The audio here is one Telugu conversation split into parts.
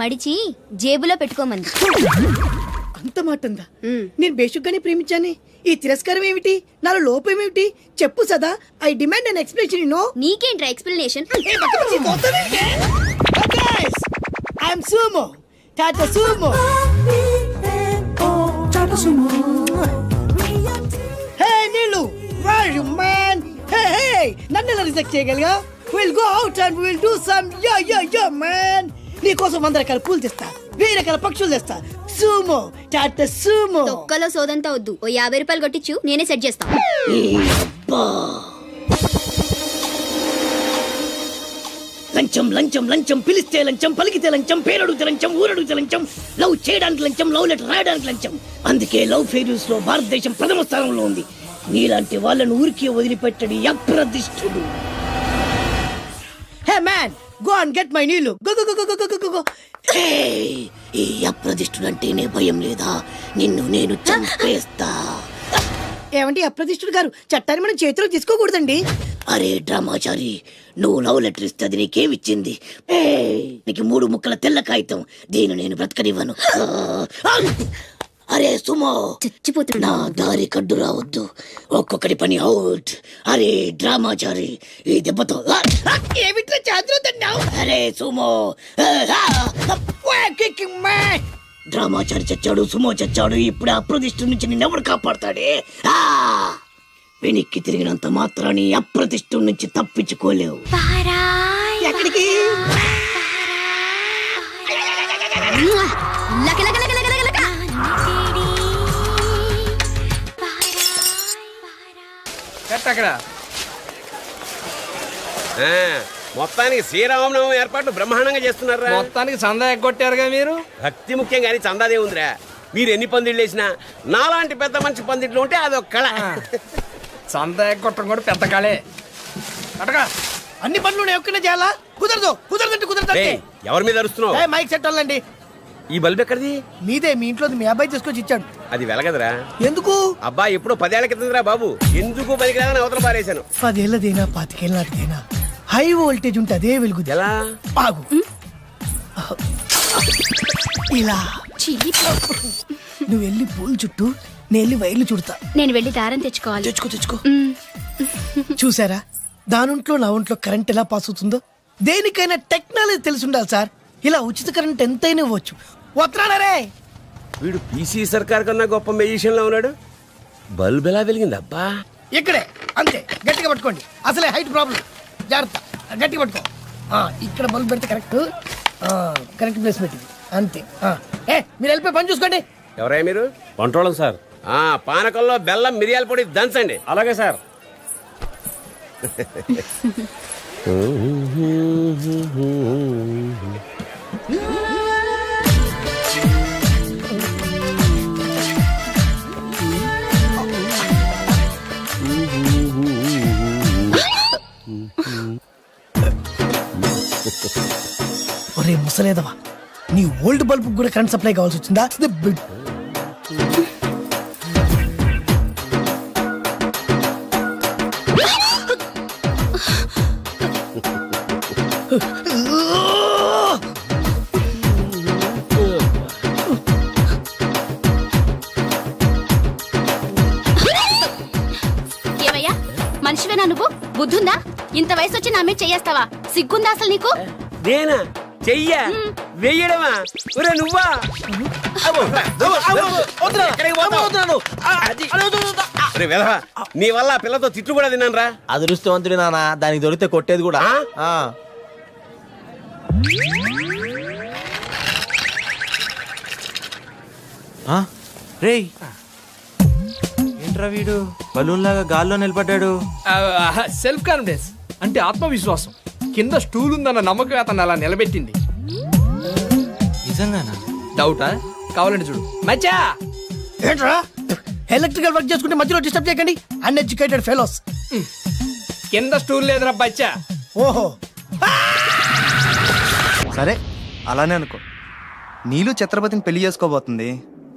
మడిచి జేబులో పెట్టుకోమంది. అంత మాటందా? నేను బేషుగ్గానే ప్రేమించానే. ఈ తిరస్కారం ఏమిటి? నాలో లోపం ఏమిటి? చెప్పు Sada. I demand an explanation. No నీకేంట్రా explanation? I'm Sumo, Tata Sumo. Hey Neelu, where are you man? Hey, నన్ను ఎలా రిజెక్ట్ చేయగలిగా? We'll go out and we'll do some yeah man. నీకోసం 100 రకాల పూలు తెస్తా, 1000 రకాల పక్షులు తెస్తా. Sumo, Tata Sumo. తొక్కలో సోదంతా వద్దు. ఓ 50 రూపాయలు కొట్టించు, నేనే సెట్ చేస్తా. లంచం లంచం లంచం, పిలిస్తే లంచం, పలికితే లంచం, పేరడుగుతే లంచం, ఊరడుగుతే లంచం, లవ్ చేయడానికి లంచం, లవ్ లెటర్ రాయడానికి లంచం. అందుకే లవ్ ఫెయిల్యూర్స్ లో భారతదేశం ప్రథమ స్థానంలో ఉంది. నీలాంటి వాళ్ళను ఊరికే వదిలిపెట్టడి అప్రదిష్టుడు. Hey man, go and get my నీళ్ళు. Go go go go go go. ఈ అప్రదిష్టుడు అంటేనే భయం లేదా? నిన్ను నేను చంపేస్తా. ఏమంటే అప్రదిష్టుడు గారు, చట్టాన్ని మనం చేతిలో తీసుకోకూడదండి. అరే డ్రామాచారి, నువ్వు లవ్ లెటర్ ఇస్తే అది నీకేమిచ్చింది? నీకు 3 ముక్కల తెల్ల కాగితం. దీన్ని నేను బ్రతకనివ్వను. అరే సుమో, చచ్చిపోతున్నా. నా దారి కడ్డు రావద్దు. ఒక్కొక్కటి పని అవుట్. అరే డ్రామాచారి, ఈ దెబ్బతో ఏమిట్రా చాదురుతున్నావు? అరే సుమో, డ్రామాచారి చచ్చాడు, సుమో చచ్చాడు. ఇప్పుడు అప్రతిష్ఠ నుంచి నిన్నెవడు కాపాడతాడే? వెనక్కి తిరిగినంత మాత్రాన్ని అప్రతిష్ఠ నుంచి తప్పించుకోలేవు. ఎక్కడికి? అక్కడ మొత్తానికి శ్రీరామనవమి ఏర్పాట్లు బ్రహ్మాండంగా చేస్తున్నారా? మొత్తానికి చందా ఎగ్గొట్టారుగా మీరు. భక్తి ముఖ్యం కానీ చందాదే ఉందిరా. మీరు ఎన్ని పందిళ్ళు వేసినా నాలాంటి పెద్ద మంచి పందిట్లు ఉంటే అదొక కళ. చందా ఎగ్గొట్టడం కూడా పెద్ద కళే. అటగా అన్ని పనులు ఒక్కనే చేయాలా? కుదరదు, కుదరదంటే కుదరదు. ఎవరి మీద అరుస్తున్నావు? మైక్ సెట్ వాళ్ళండి. ఈ బల్బ్ ఎక్కడిది? మీదే, మీ ఇంట్లో మీ అబ్బాయి తీసుకొచ్చి ఇచ్చాడు. అది వెలగదరా. ఎందుకు? అబ్బా ఎప్పుడో 10 ఏళ్ల క్రితంరా బాబు. ఎందుకు పనికిరాదని అవతల పారేశాను. 10 ఏళ్ళదేనా 25 ఏళ్ళ నాటిదేనా హై వోల్టేజ్ ఉంటే అదే వెలుగు. ఎలా? బాగు ఇలా. నువ్వు వెళ్ళి పూల చుట్టూ, నేను వెళ్ళి వైర్లు చుడతా. నేను వెళ్ళి దారం తెచ్చుకోవాలి. తెచ్చుకో. చూసారా, దానింట్లో నా ఒంట్లో కరెంట్ ఎలా పాస్ అవుతుందో? దేనికైనా టెక్నాలజీ తెలిసి ఉండాలి సార్. ఇలా ఉచిత కరెంట్ ఎంతైనా ఇవ్వచ్చు. వస్తున్నాడే. వీడు పీసీ సర్కార్ కన్నా గొప్ప మెజిషియన్ లో ఉన్నాడు. బల్బ్ ఎలా వెలిగింది అబ్బా? ఇక్కడే అంతే. గట్టిగా పట్టుకోండి, అసలే హైట్ ప్రాబ్లం. జాగ్రత్త, గట్టిగా పట్టుకో. ఇక్కడ బల్బ్ పెడితే కరెక్ట్. కరెక్ట్ ప్లేస్ పెట్టింది అంతే. మీరు వెళ్ళిపోయి పని చూసుకోండి. ఎవరయ్యా మీరు? వంటోళం సార్. పానకంలో బెల్లం మిరియాల పొడి దంచండి. అలాగే సార్. ఒరే ముసలేదవా, నీ ఓల్డ్ బల్బ్ కూడా కరెంట్ సప్లై కావాల్సి వచ్చిందా? ఏమయ్యా, మనిషివేనా నువ్వు? బుద్ధుందా? ఇంత వయసు వచ్చి నా మీద చెయ్యేస్తావా? సిగ్గుందా అసలు నీకు? నేనా చెయ్య వెయ్యడమా? ఒరే నువ్వా? నీ వల్ల పిల్లతో తిట్లు కూడా తిన్నాను రా. అదృష్టవంతుడి నాన్న, దానికి దొరికితే కొట్టేది కూడా. రేయ్, ఏంట్రా వీడు బలూన్ లాగా గాల్లో నిలబడ్డాడు? సెల్ఫ్ కాన్ఫిడెన్స్ అంటే ఆత్మవిశ్వాసం. కింద స్టూల్ ఉందన్న నమ్మకం అతను అలా నిలబెట్టింది. నిజంగానా? డౌటా? కావాలంటే చూడు. మచ్చా ఏంట్రా ఎలక్ట్రికల్ వర్క్ చేసుకుంటే మధ్యలో డిస్టర్బ్ చేయకండి. Uneducated fellows. కింద స్టూల్ లేదురా బచ్చా. ఓహో, సరే అలానే అనుకో. నీళ్ళు ఛత్రపతిని పెళ్లి చేసుకోబోతుంది.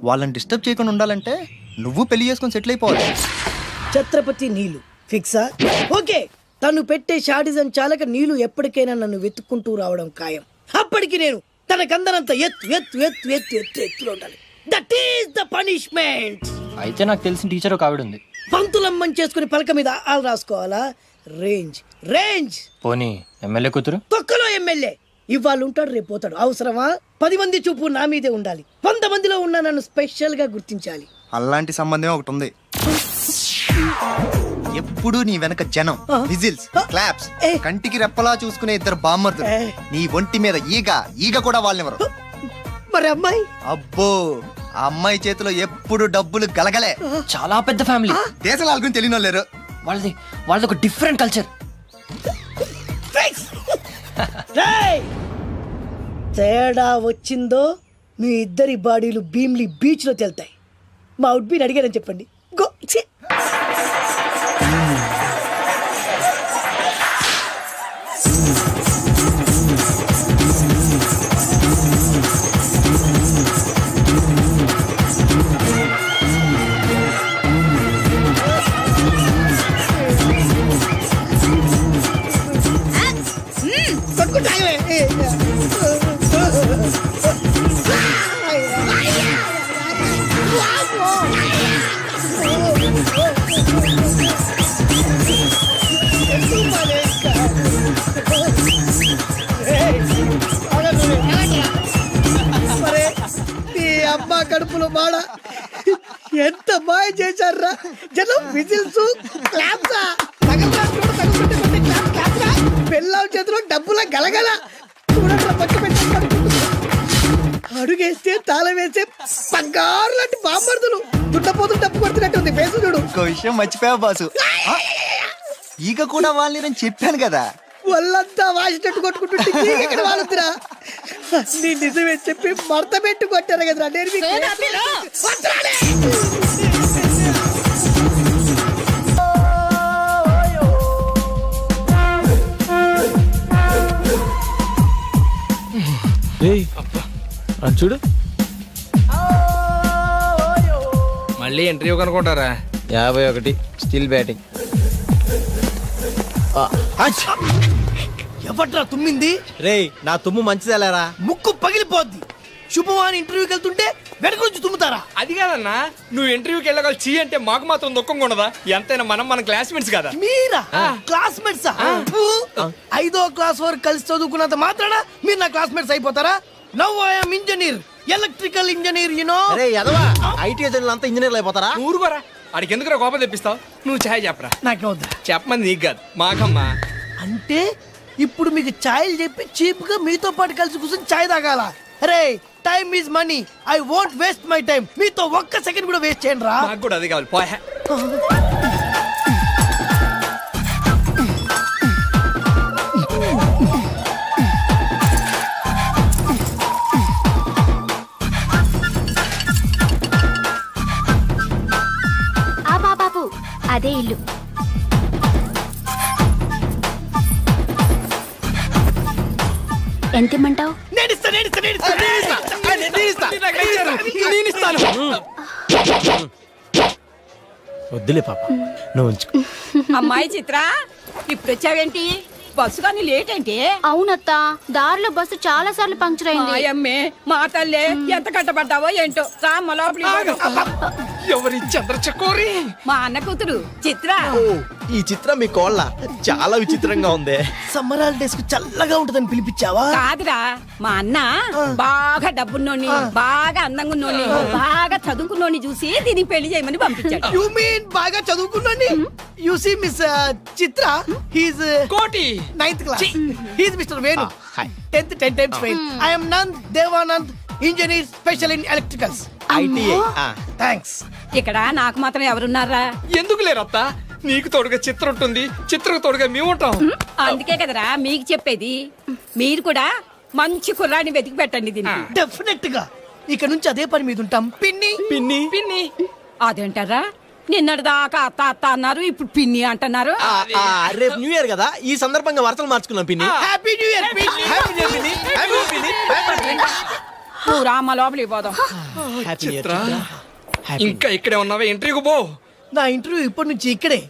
వాళ్ళని డిస్టర్బ్ చేయకుండా ఉండాలంటే నువ్వు పెళ్లి చేసుకొని సెటిల్ అయిపోవాలి. ఛత్రపతి నీలు ఫిక్సా? ఓకే. తను పెట్టే షాడిజం చాలక నీలు ఎప్పటికైనా నన్ను వెతుక్కుంటూ రావడం ఖాయం. అప్పటికి నేను తనకందనంత ఎత్తు ఎత్తు ఎత్తు ఎత్తు ఎత్తు ఎత్తులో ఉండాలి. That is the punishment. అయితే నాకు తెలిసిన టీచర్ ఒక ఆవిడ ఉంది. పంతులమ్మని చేసుకుని పలక మీద ఆలు రాసుకోవాలా? Range range. పోనీ ఎమ్మెల్యే కూతురు. తొక్కలో ఎమ్మెల్యే ఇవాళ ఉంటాడు, రేపు పోతాడు. అవసరమా? 10 మంది చూపు నా మీదే ఉండాలి. 100 మందిలో ఉన్న నన్ను స్పెషల్ గా గుర్తించాలి. అలాంటి సంబంధం ఒకటి ఉంది. ఎప్పుడు నీ వెనక జనం, విజిల్స్, క్లాప్స్, కంటికి రెప్పలా చూసుకునే ఇద్దరు బామ్మర్దులు. నీ ఒంటి మీద ఈగ కూడా వాళ్ళెవరు. మరి అమ్మాయి? అబ్బో, ఆ అమ్మాయి చేతిలో ఎప్పుడు డబ్బులు గలగలే. చాలా పెద్ద ఫ్యామిలీ. దేశాల గురించి తెలియని లేరు. వాళ్ళది ఒక డిఫరెంట్ కల్చర్. రేయ్! తేడా వచ్చిందో మీ ఇద్దరి బాడీలు భీమ్లీ బీచ్ లో తేలుతాయి. మా ఉడ్బీని అడిగారని చెప్పండి. గో. ఛీ! కొట్టుకుంటావే. మరే ఈ అమ్మ కడుపులో మాడ ఎంత మాయ చేశారా జనం. విజిల్స్, క్లాప్సా, పిల్లల చేతిలో డబ్బుల గలగల. చూడండి పక్క పెట్టి అడుగేస్తే తాళం వేస్తే బంగారు లాంటి బాంబర్దులు. దున్నపోతులు డబ్బు కొడుతున్నట్టు ఉంది ఫేసు చూడు. ఇంకో విషయం మర్చిపోయావు బాసు. ఈగ కూడా వాళ్ళని నేను చెప్పాను కదా. వాళ్ళంతా వాసినట్టు కొట్టుకుంటుంటే ఇక్కడ వాళ్ళురా. నీ నిజమే చెప్పి మడత పెట్టి కొట్టారు కదరా. నేను మీకు వదరాలే. చూడు మళ్ళీ ఇంటర్వ్యూ కనుకుంటారా? 51 స్టిల్ బ్యాటింగ్. ఎవట్రా తుమ్మింది? రేయ్, నా తుమ్ము మంచిదేలేరా. ముక్కు పగిలిపోద్ది. శుభవాని ఇంటర్వ్యూకి వెళ్తుంటే వెనక నుంచి తుమ్ముతారా? అది కాదన్నా, నువ్వు ఇంటర్వ్యూకి వెళ్ళగల చీ అంటే మాకు మాత్రం దుఃఖంగా ఉండదా? ఎంతైనా మన క్లాస్మేట్స్ కదా. మీరా క్లాస్మేట్సా? 5వ క్లాస్ వరకు కలిసి చదువుకున్నంత మాత్రాన మీరు నా క్లాస్మేట్స్ అయిపోతారా? Now I am engineer, electrical engineer. అరే ఎదవా, ఐటీ ఏజెంట్లు అంతా ఇంజనీర్లు అయిపోతారా? ఊరుకోరా, ఆడికి ఎందుకు కోపం తెప్పిస్తావు? నువ్వు ఛాయ్ చెప్పరా. నాకే వద్దా? చెప్పమంది నీకు కాదు, మాకమ్మా. అంటే ఇప్పుడు మీకు ఛాయలు చెప్పి చీప్ గా మీతో పాటు కలిసి కూర్చొని ఛాయ్ తాగాల? అరే time is money. I won't waste my time. మీతో ఒక్క సెకండ్ కూడా వేస్ట్ చేయండి రా. నాకు కూడా అది కావాలి. పోయా బాబు అదే ఇల్లు. ఎంత ఇమ్మంటావు? వద్దులే పాప, నువ్వు ఉంచుకో. అమ్మాయి చిత్ర, ఇప్పుడు వచ్చావేంటి? బస్సు కానీ లేట్ ఏంటి? అవునత్త, దారిలో బస్సు చాలా సార్లు పంక్చర్ అయింది. అమ్మే మా తల్లే, ఎంత కట్టబడ్డావో ఏంటో. రా ఎవరి చంద్రచకోరి? మా అన్న కూతురు చిత్ర. ఈ చిత్రం మీ కోళ్ళ చాలా విచిత్రంగా ఉంది. సమ్మర్ హాలిడేస్ కు చల్లగా ఉంటదని పిలిపించావా? కాదురా, మా అన్న బాగా డబ్బున్నోని, బాగా అందంగా ఉన్నోని, బాగా చదువుకున్నోని చూసి దీనికి పెళ్లి చేయమని పంపించాడు. యు మీన్ బాగా చదువుకున్నాని? You see miss Chitra, he's Koti 9th క్లాస్. He's mister Venu, 10th 10 times fail. I am Nand Devanand, engineer special in electricals. ITI. Thanks. ఇక్కడ నాకు మాత్రం ఎవరున్నారా? ఎందుకు లేరత్తా? నీకు తోడుగా చిత్రం ఉంటుంది, చిత్రకు తోడుగా మేము ఉంటాం. అందుకే కదరా మీకు చెప్పేది. మీరు కూడా మంచి కుర్రాన్ని వెతికి పెట్టండి దీనికి. డెఫినెట్ గా ఇక నుంచి అదే పని మీద ఉంటాం. పిన్ని పిన్ని పిన్ని అదేంటారా? నిన్నటి దాకా అత్త అత్త అన్నారు, ఇప్పుడు పిన్ని అంటున్నారు. రేపు న్యూ ఇయర్ కదా, ఈ సందర్భంగా వార్తలు మార్చుకున్నాం పిన్ని. హ్యాపీ న్యూ ఇయర్ పిన్ని. హ్యాపీ న్యూ ఇయర్ పిన్ని. హ్యాపీ న్యూ ఇయర్ పిన్ని. నువ్వు రామ లోపలికి పోదాం. హ్యాపీ న్యూ ఇయర్ చిత్ర, చిత్ర. ఇంకా ఇక్కడే ఉన్నావే? ఇంటర్వ్యూకి పో. నా ఇంటర్వ్యూ ఇప్పటి నుంచి ఇక్కడే.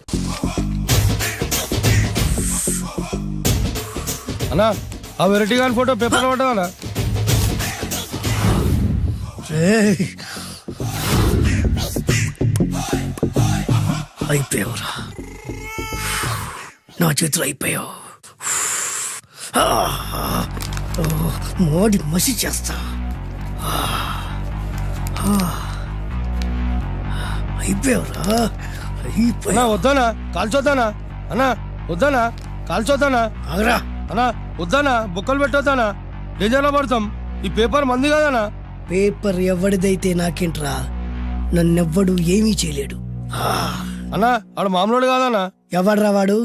అన్నా ఆ వెరైటీ గాని ఫోటో పేపర్ పడ్డా అయిపోయావురా, నా చేతులు అయిపోయావు. మోడి మసి చేస్తా. అయిపోయావురా, అయిపోయా. వద్దానా కాల్చొద్దానా అన్నా, వద్దానా కాల్చొద్దానా ఆగరా. అన్నా, వద్దానా బుక్కలు పెట్టొద్దానా, డేంజర్లో పడతాం. ఈ పేపర్ మంది కదనా. పేపర్ ఎవడిదైతే నాకేంట్రా, నన్నెవ్వడు ఏమీ చేయలేడు. అన్నా ఆడు మామూలు కాదనా. ఎవడ్రా వాడు?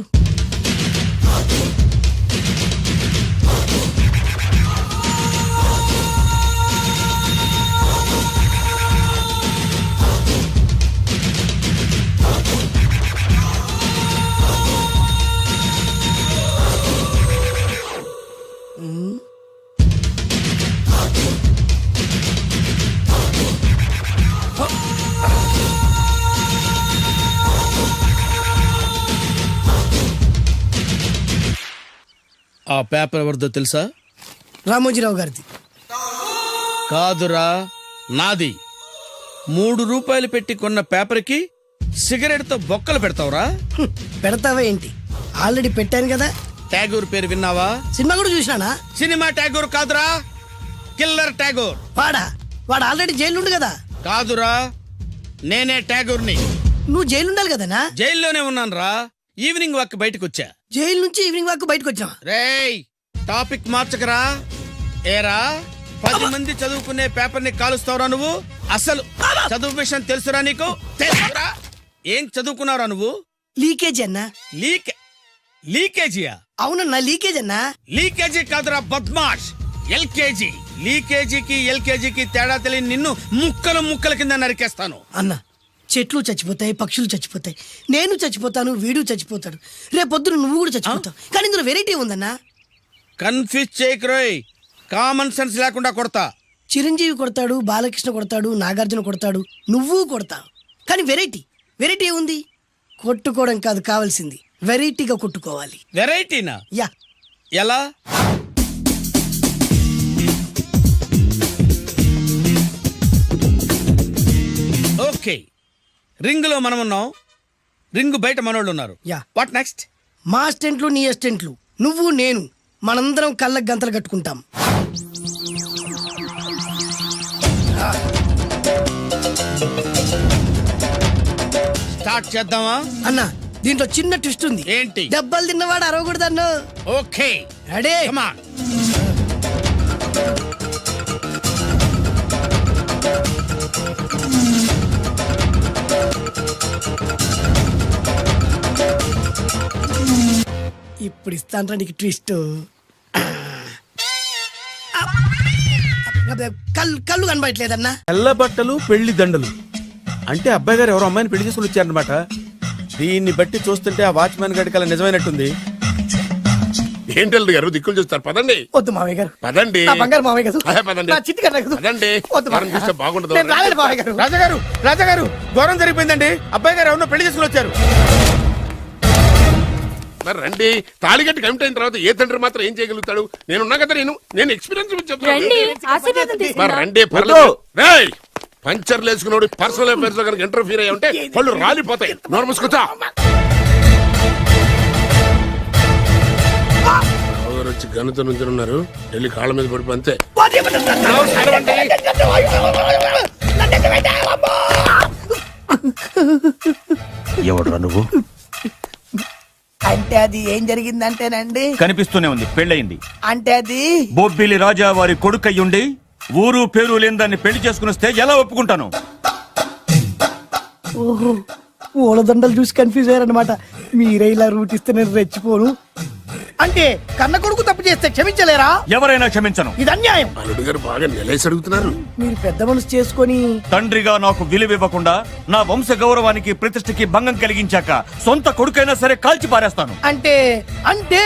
ఆ పేపర్ ఎవరిదో తెలుసా? రామోజీరావు గారిది. కాదురా, నాది. 3 రూపాయలు పెట్టి కొన్న పేపర్కి సిగరెట్ తో బొక్కలు పెడతావురా? పెడతావా ఏంటి? ఆల్రెడీ పెట్టాను కదా. ట్యాగూర్ పేరు విన్నావా? సినిమా కూడా చూసినానా? సినిమా ట్యాగూర్ కాదురా, కిల్లర్ ట్యాగూర్. వాడు ఆల్రెడీ జైలుండు కదా. కాదురా, నేనే ట్యాగూర్ని. నువ్వు జైలుండాలి కదనా? జైల్లోనే ఉన్నాను రా. ఈవినింగ్ వాక్ బయటకు వచ్చా. జైలు నుంచి ఈవినింగ్ వాక్ బయటకు వచ్చా. రేయ్, టాపిక్ మార్చకరా. ఏరా, 10 మంది చదువుకునే పేపర్ ని కాలుస్తావురా నువ్వు? అసలు చదువు విషయం తెలుసురా నీకు? తెలుసురా? ఏం చదువుకున్నావురా నువ్వు? లీకేజ్ అన్నా. లీకేజీయా? అవునన్నా, లీకేజ్ అన్నా. లీకేజీ కాదురా బద్మాష్, ఎల్కేజీ. లీకేజీకి ఎల్కేజీకి తేడా తెలియని నిన్ను ముక్కలు ముక్కల కింద నరికేస్తాను. అన్నా, చెట్లు చచ్చిపోతాయి, పక్షులు చచ్చిపోతాయి, నేను చచ్చిపోతాను, వీడు చచ్చిపోతాడు, రేపొద్దున నువ్వు కూడా చచ్చిపోతావు. కానీ ఇందులో వెరైటీ ఉందన్నా. కన్ఫ్యూజ్ చేయకురోయ్, కామన్ సెన్స్ లేకుండా కొడతా. చిరంజీవి కొడతాడు, బాలకృష్ణ కొడతాడు, నాగార్జున కొడతాడు, నువ్వు కొడతావు. కానీ వెరైటీ ఉంది. కొట్టుకోవడం కాదు కావాల్సింది, వెరైటీగా కొట్టుకోవాలి. వెరైటీనా? యా. ఎలా? ఓకే, రింగ్ లో మనం ఉన్నాం, రింగ్ బయట మనోళ్ళు ఉన్నారు. యా. What next? మా అసిస్టెంట్లు, నీ అసిస్టెంట్లు, నువ్వు నేను, మనందరం కళ్ళకు గంతలు కట్టుకుంటాం. స్టార్ట్ చేద్దామా? అన్నా, దీంట్లో చిన్న ట్విస్ట్ ఉంది. ఏంటి? దెబ్బలు తిన్నవాడు అరవకూడదన్ను. Okay, ready? Come on. ఇప్పుడు ఇస్తాను నీకు ట్విస్ట్. కళ్ళు కనబడట్లేదన్నా. తెల్ల బట్టలు, పెళ్లి దండలు అంటే అబ్బాయి గారు ఎవరో అమ్మాయిని పెళ్లి చేసుకుని వచ్చారనమాట. దీన్ని బట్టి చూస్తుంటే ఆ వాచ్మెన్ గడి కల నిజమైనట్టుంది. ఏంటల్లుడు గారు దిక్కులు చూస్తారు? పదండి. వద్దు మామయ్య గారు. పదండి. నా బంగారు మామయ్య గారు. పదండి. నా చిట్టి గారు నాకు. పదండి. వద్దు మామయ్య. చూస్తే బాగుండదు. నేను రాలేను మామయ్య గారు. రాజాగారు ఘోరం జరిగిపోయిందండి. అబ్బాయి గారు ఎవరినో పెళ్లి చేసుకుని వచ్చారు. మరి రండి. తాళిగట్టి కమిట్ అయిన తర్వాత ఏ తండ్రి మాత్రం ఏం చేయగలుగుతాడు? నేనున్నా కదా, నేను ఎక్స్పీరియన్స్ చెప్తాను. మరి రండి, పర్లేదు. రేయ్, పంచర్లు వేసుకున్నాడు పర్సనల్ అఫైర్స్ లో కనుక ఇంటర్ఫీర్ అయ్యి ఉంటే పళ్ళు రాలిపోతాయి. నోరు మూసుకుంటా. వచ్చి గనుతో నుంచి ఉన్నారు, వెళ్ళి కాళ్ళ మీద పడిపో అంతే. ఎవడురా నువ్వు? అంటే అది ఏం జరిగిందంటేనండి, కనిపిస్తూనే ఉంది, పెళ్ళయింది. అంటే అది బొబ్బిలి రాజా వారి కొడుకయ్యుండి ఊరు పేరు లేని దాన్ని పెళ్లి చేసుకుని వస్తే ఎలా ఒప్పుకుంటాను? ఓహో, పూలదండలు చూసి కన్ఫ్యూజ్ అయ్యారనమాట. మీరే ఇలా రూట్ ఇస్తే నేను రెచ్చిపోను. అంటే కన్న కొడుకు తప్పు చేస్తే క్షమించలేరా? ఎవరైనా క్షమించను. ఇది అన్యాయం. అల్లుడు గారు బాగా నిలేసి అడుగుతున్నారు. మీరు పెద్ద మనసు చేసుకొని తండ్రిగా నాకు విలువివ్వకుండా నా వంశ గౌరవానికి ప్రతిష్టకి భంగం కలిగించాక సొంత కొడుకైనా సరే కాల్చి పారేస్తాను. అంటే అంటే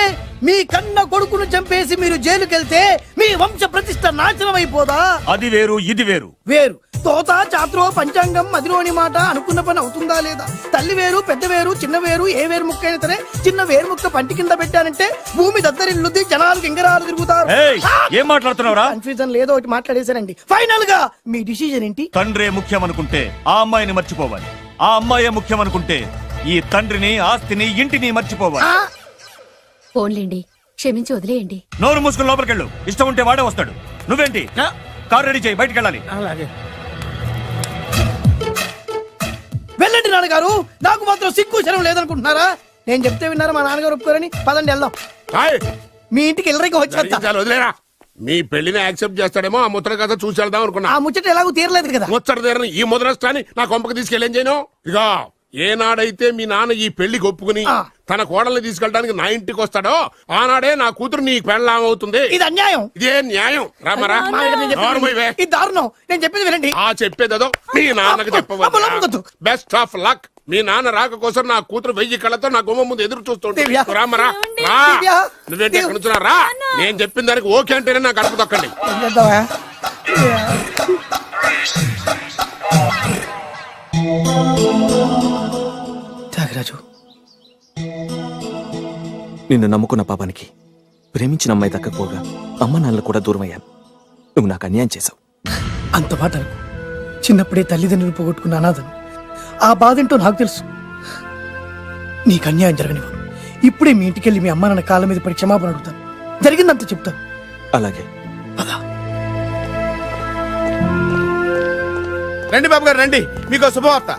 మీ కన్న కొడుకును చంపేసి మీరు జైలుకెళ్తే మీ వంశ ప్రతిష్ట నాశనం అయిపోదా? అది వేరు, ఇది వేరు. వేరు. తోత చాత్రో పంచాంగం మదిలోని మాట అనుకున్న పని అవుతుందా లేదా? తల్లి వేరు పెద్ద వేరు చిన్న వేరు ఏ వేరు ముక్క అయినా సరే చిన్న వేరు ముక్క పంటి కింద పెట్టానంటే భూమి దద్దరిల్లుద్ది, జనాలు గింగరాలు తిరుగుతారు. ఏయ్, ఏం మాట్లాడుతున్నావురా? కన్ఫ్యూజన్ లేదో ఒకటి మాట్లాడేశారండి. ఫైనల్ గా మీ డిసిజన్ ఏంటి? తండ్రే ముఖ్యం అనుకుంటే ఆ అమ్మాయిని మర్చిపోవాలి. ఆ అమ్మాయే ముఖ్యం అనుకుంటే ఈ తండ్రిని, ఆస్తిని, ఇంటిని మర్చిపోవాలి. ఫోన్లేండి, క్షమించి వదిలేయండి. నోరు మూసుకుని లోపలికెళ్ళు. ఇష్టం ఉంటే వాడే వస్తాడు. నువ్వేంటి? కార్ రెడీ చేయి, బయటికి వెళ్ళాలి. అలాగే. వెళ్ళండి నాన్నగారు, నాకు మాత్రం సిగ్గు శరం లేదనుకుంటున్నారా? నేను చెప్తే విన్నారా మా నాన్నగారు ఒప్పుకోరని? పదండి వెళ్దాం. హాయ్, మీ ఇంటికి ఎల్లరికి వచ్చేస్తా. జరిగించాలి, వదిలేరా. మీ పెళ్లిని యాక్సెప్ట్ చేస్తాడేమో ఆ ముద్ర కథ చూసి వెళ్దాం అనుకున్నా. ఆ ముచ్చట ఎలాగో తీరలేదు కదా. ముచ్చట తీరని ఈ ముద్రష్టాన్ని నా కొంపకి తీసుకెళ్ళేం చేయను. ఇక ఏనాడైతే మీ నాన్న ఈ పెళ్లికి ఒప్పుకుని తన కోడల్ని తీసుకెళ్ళడానికి నా ఇంటికి వస్తాడో ఆనాడే నా కూతురు నీ పెళ్ళాం అవుతుంది. ఇది అన్యాయం. ఇదే న్యాయం. రామరా, ఇది దారుణం. నేను చెప్పేది వినండి. ఆ చెప్పేదేదో మీ నాన్నకు చెప్పవచ్చు. Best of luck. మీ నాన్న రాక కోసం నా కూతురు 1000 కళ్ళతో నా గుమ్మ ముందు ఎదురు చూస్తుంటే రామరా, రా. నువ్వేంటి ఎక్కడ నుంచున్నా? రా. నేను చెప్పిన దానికి ఓకే అంటేనే నాకు అడుపు తొక్కండి. త్యాగరాజు, నిన్ను నమ్ముకున్న పాపానికి ప్రేమించిన అమ్మాయి దక్కకపోగా అమ్మ నాన్నలు కూడా దూరం అయ్యాను. నువ్వు నాకు అన్యాయం చేశావు. అంత మాట అనుకో. చిన్నప్పుడే తల్లిదండ్రులు పోగొట్టుకున్న అనాథను. ఆ బాధ ఏంటో నాకు తెలుసు. నీకు అన్యాయం జరగనివ్వను. ఇప్పుడే మీ ఇంటికెళ్ళి మీ అమ్మ నాన్న కాళ్ళ మీద పడి క్షమాపణ అడుగుతాను. జరిగిందంత చెప్తాను. అలాగే. రండి బాబు గారు రండి, మీకు శుభవార్త.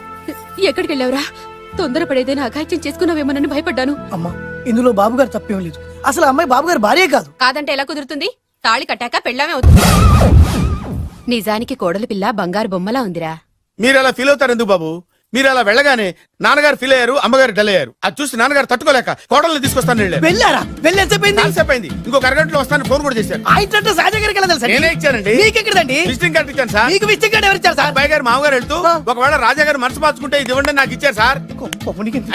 ఎక్కడికి వెళ్ళావురా? తొందరపడేదైనా అఘాయిత్యం చేసుకున్నావేమోనని భయపడ్డాను. అమ్మా, ఇందులో బాబు గారు తప్పేం లేదు. అసలు ఆ అమ్మాయి బాబు గారు భార్యే కాదు. కాదంటే ఎలా కుదురుతుంది? తాళి కట్టాక పెళ్ళామే అవుతుంది. నిజానికి కోడలి పిల్ల బంగారు బొమ్మలా ఉందిరా. మీరు అలా ఫీల్ అవుతారు ఎందుకు బాబు? మీరు అలా వెళ్ళగానే నాన్నగారు ఫీల్ అయ్యారు, అమ్మగారు డల్ అయ్యారు. అది చూసి నాన్నగారు తట్టుకోలేక కోడల్ని తీసుకొస్తాను వెళ్ళారా? వెళ్ళేసేపోయింది. ఇంకో అరగంటలో వస్తాను ఫోన్ కూడా చేశారు. ఆ ఇంట్లో సహజ గారికి ఎలా తెలుసా? నేనే ఇచ్చానండి. మీకెక్కడండి? విజిటింగ్ కార్డు ఇచ్చాను సార్. మీకు విజిటింగ్ కార్డు ఎవరు ఇచ్చారు సార్? అబ్బాయి గారు మామగారు వెళ్తూ ఒకవేళ రాజా గారు మనసు మార్చుకుంటే ఇది ఇవ్వండి నాకు ఇచ్చారు సార్.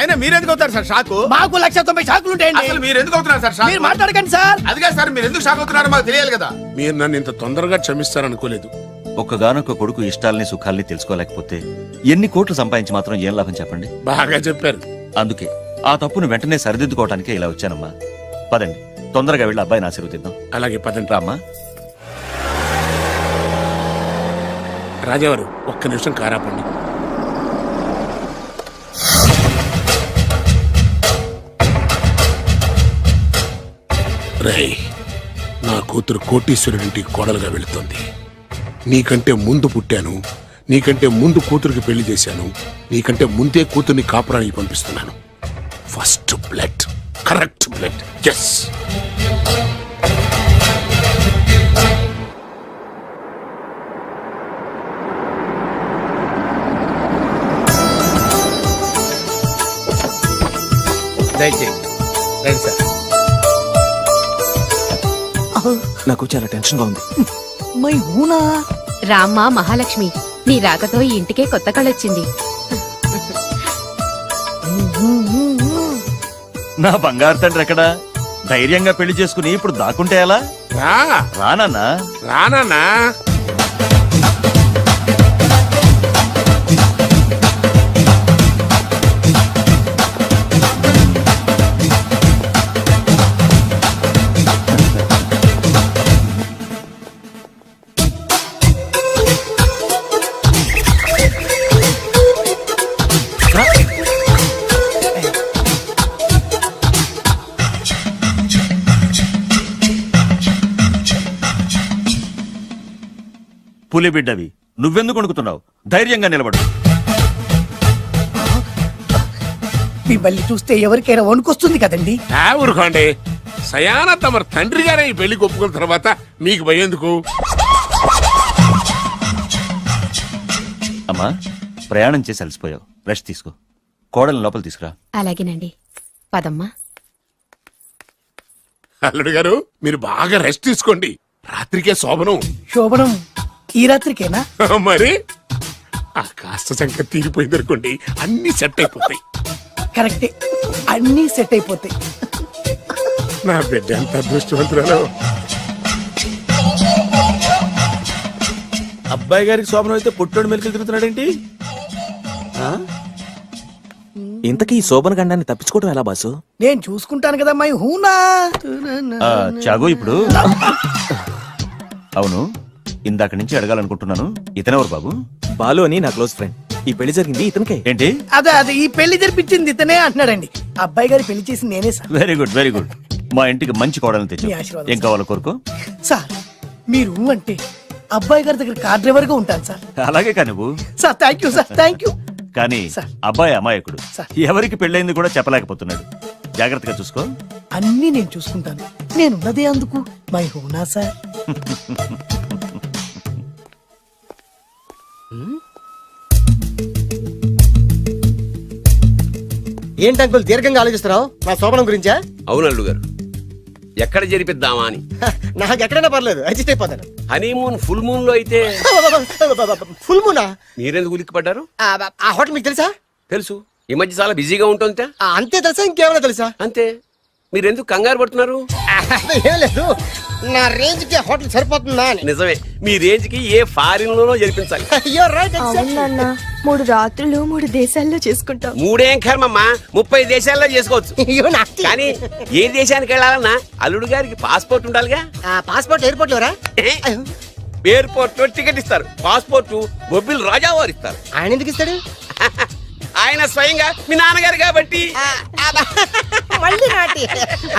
అయినా మీరు ఎందుకు అవుతారు సార్ షాకు? మాకు 190 షాకులు ఉంటాయండి. అసలు మీరు ఎందుకు అవుతున్నారు సార్ షాక్? మీరు మాట్లాడకండి సార్. అదిగా సార్, మీరు ఎందుకు షాక్ అవుతున్నారో మాకు తెలియాలి కదా. మీరు నన్ను ఇంత తొందరగా క్షమిస్తారనుకోలేదు. ఒక్కగానొక్క కొడుకు ఇష్టాలని సుఖాల్ని తెలుసుకోలేకపోతే ఎన్ని కోట్లు సంపాదించి మాత్రం ఏం లాభం చెప్పండి? బాగా చెప్పారు. అందుకే ఆ తప్పును వెంటనే సరిదిద్దుకోవటానికే ఇలా వచ్చానమ్మా. పదండి, తొందరగా వెళ్ళి అబ్బాయిని ఆశీర్వదిద్దాం. అలాగే పదండి. రామ్మా. రాజావారు ఒక్క నిమిషం కారాపండి. రేయ్, నా కూతురు కోటీశ్వరుడింటికి కోడలుగా వెళుతోంది. నీకంటే ముందు పుట్టాను, నీకంటే ముందు కూతురికి పెళ్లి చేశాను, నీకంటే ముందే కూతుర్ని కాపురానికి పంపిస్తున్నాను. First blood, correct blood. Yes. దయచేయండి రండి సార్. నాకు చాలా టెన్షన్ గా ఉంది. మై హూనా. రామ్మ మహాలక్ష్మి, నీ రాకతో ఈ ఇంటికే కొత్త కళొచ్చింది. నా బంగారు తండ్రి ఎక్కడా? ధైర్యంగా పెళ్లి చేసుకుని ఇప్పుడు దాక్కుంటే ఎలా? రానన్నా. రానా? పులిబిడ్డవి, నువ్వెందుకు వణుకుతున్నావు? ధైర్యంగా నిలబడు. మిమ్మల్ని చూస్తే ఎవరికైనా వణుకొస్తుంది కదండి. ఊరుకోండి. సయానా తమ తండ్రి గారే ఈ పెళ్లి ఒప్పుకున్న తర్వాత మీకు భయందుకు? అమ్మా, ప్రయాణం చేసి అలసిపోయావు, రెస్ట్ తీసుకో. కోడల్ని లోపల తీసుకురా. అలాగేనండి. పదమ్మా. అల్లుడు గారు, మీరు బాగా రెస్ట్ తీసుకోండి. రాత్రికే శోభనం. శోభనం ఈ రాత్రికేనా? మరి ఆ కాస్త సంఖ్య తీరిపోయింది అనుకోండి, అన్ని సెట్ అయిపోతాయి. కరెక్టే, అన్ని సెట్ అయిపోతాయి. నా బిడ్డ ఎంత అదృష్టవంతురాలో. అబ్బాయి గారికి శోభనం అయితే పుట్టోడు మెలికలు తిరుగుతున్నాడేంటి? ఇంతకీ ఈ శోభన గండాన్ని తప్పించుకోవడం ఎలా బాసు? నేను చూసుకుంటాను కదా మై హూనా. చాగు ఇప్పుడు అవును, ఇందాక నుంచి అడగాలనుకుంటున్నాను, ఇతనెవరు బాబు? బాలు అని నా క్లోజ్ ఫ్రెండ్. ఈ పెళ్లి జరిగింది ఇతనికే. ఏంటి? అదే ఈ పెళ్లి జరిపించింది ఇతనే అంటున్నాడండి. అబ్బాయి గారి పెళ్లి చేసింది నేనే sir. Very good very good. మా ఇంటికి మంచి కోడలు తెచ్చు. మీ ఆశీర్వాదం ఏం కావాలో కోరుకో. సార్ మీరు అంటే అబ్బాయి గారి దగ్గర కార్ డ్రైవర్ గా ఉంటాను సార్. అలాగే కా నువ్వు. Sir thank you sir, thank you. కానీ సార్. అబ్బాయి అమాయకుడు, సార్. ఎవరికి పెళ్ళైంది కూడా చెప్పలేకపోతున్నాడు. జాగ్రత్తగా చూసుకో. అన్నీ నేను చూసుకుంటాను. నేనున్నదే అందుకు మై హూనా సార్. ఏంటి అంకుల్ దీర్ఘంగా ఆలోచిస్తున్నావు నా శోభనం గురించా? అవును అల్లుడు గారు, ఎక్కడ జరిపిద్దామా అని. నాకు ఎక్కడైనా పర్లేదు, అడ్జస్ట్ అయిపోతాను. హనీమూన్ ఫుల్ మూన్ లో అయితే ఫుల్ మూనా? మీరెందుకు ఉలిక్కి పడ్డారు? ఆ హోటల్ మీకు తెలుసా? తెలుసు, ఈ మధ్య చాలా బిజీగా ఉంటుంది. అంతే తెలుసా, ఇంకేమైనా తెలుసా? అంతే. మీరెందుకు కంగారు పడుతున్నారు? ఏం లేదు, నా రేంజ్ కి హోటల్ సరిపోతుందా అని. నిజమే, మీ రేంజ్ కి ఏ ఫారిన్ లోనో జరిపించాలి. అవునన్నా 3 రాత్రులు 3 దేశాల్లో చేసుకుంటాం. 3 ఏం కర్మమ్మా, 30 దేశాల్లో చేసుకోవచ్చు. కానీ ఏ దేశానికి వెళ్ళాలన్నా అల్లుడు గారికి పాస్పోర్ట్ ఉండాలిగా. Passport airport LoRa? ఎయిర్పోర్ట్ లో టికెట్ ఇస్తారు, పాస్పోర్ట్ బొబ్బిల్ రాజా వారు ఇస్తారు. ఆయన ఎందుకు ఇస్తాడు? ఆయన స్వయంగా మీ నాన్నగారు కాబట్టి. మళ్ళీ నాటి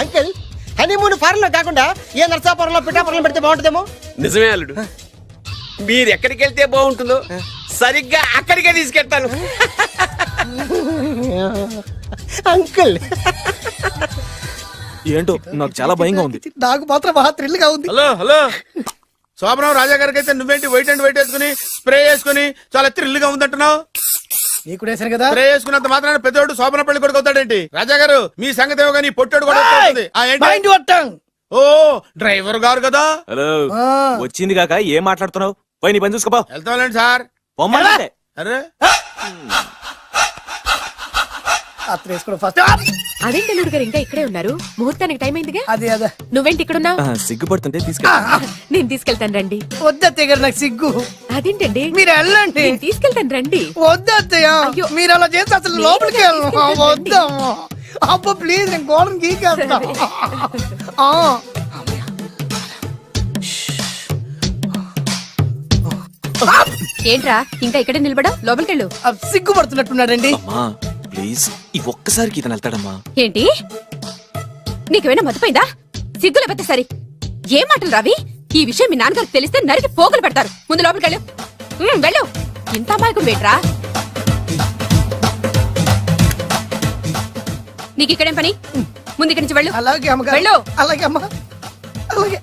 అంకుల్, హనీమూన్ ఫారెన్ లో కాకుండా ఏ నర్సాపురంలో పిఠాపురంలో పెడితే బాగుంటుందేమో. నిజమే అల్లుడు, మీరు ఎక్కడికి వెళ్తే బాగుంటుందో సరిగ్గా అక్కడికే తీసుకెళ్తాను. అంకుల్ ఏంటో నాకు చాలా భయంగా ఉంది. నాకు మాత్రం బాగా థ్రిల్ గా ఉంది. హలో హలో, శోభనం రాజా గారికి అయితే నువ్వేంటి వైట్ అండ్ వైట్ వేసుకుని స్ప్రే వేసుకుని చాలా థ్రిల్ గా ఉందంటున్నావు? నీకు వేసాను కదా. స్ప్రే వేసుకున్నంత మాత్రాన పెద్దోడు శోభన పెళ్లి కొడుకు అవుతాడేంటి? రాజా గారు మీ సంగతి ఏమో కానీ పొట్టోడు కూడా అవుతుంది. Mind your tongue. ఓ డ్రైవర్ గారు కదా. హలో, వచ్చింది కాక ఏం మాట్లాడుతున్నావు? పోయి నీ పని చూసుకోపో. వెళ్తాంలేండి సార్. పొమ్మంటే అరే అత్త వేసుకోవడం ఫస్ట్. అదేంటి అల్లుడు గారు ఇంకా ఇక్కడే ఉన్నారు? ముహూర్తానికి టైం అయిందిగా. అదే అదే నువ్వేంటి ఇక్కడున్నావు? సిగ్గుపడుతుంటే తీసుకెళ్ళి. నేను తీసుకెళ్తాను రండి. వద్దత్తయ్య గారు, నాకు సిగ్గు. అదేంటండి? మీరు వెళ్ళండి. నేను తీసుకెళ్తాను రండి. వద్దత్తయ్య, అయ్యో. మీరు అలా చేస్తే అసలు లోపలికి వెళ్ళను. వద్దమ్మా. అబ్బా ప్లీజ్, నేను గోడను గీకేస్తా. ఏంట్రా ఇంకా ఇక్కడే నిలబడా? లోపలికెళ్ళు. సిగ్గుపడుతున్నట్టున్నాడండి. అమ్మా ప్లీజ్, ఈ ఒక్కసారికి ఇతను వెళ్తాడమ్మా. ఏంటి నీకేమైనా మతిపోయిందా? సిగ్గు లేకపోతే సరే. ఏం మాటలు రావి? ఈ విషయం మీ నాన్నగారికి తెలిస్తే నరికి పోగులు పెడతారు. ముందు లోపలికెళ్ళు. వెళ్ళు. ఇంత అమాయకుడు వేట్రా? నీకు ఇక్కడేం పని? ముందు ఇక్కడి నుంచి వెళ్ళు. అలాగే అమ్మగారు. వెళ్ళు. అలాగే అమ్మా, అలాగే.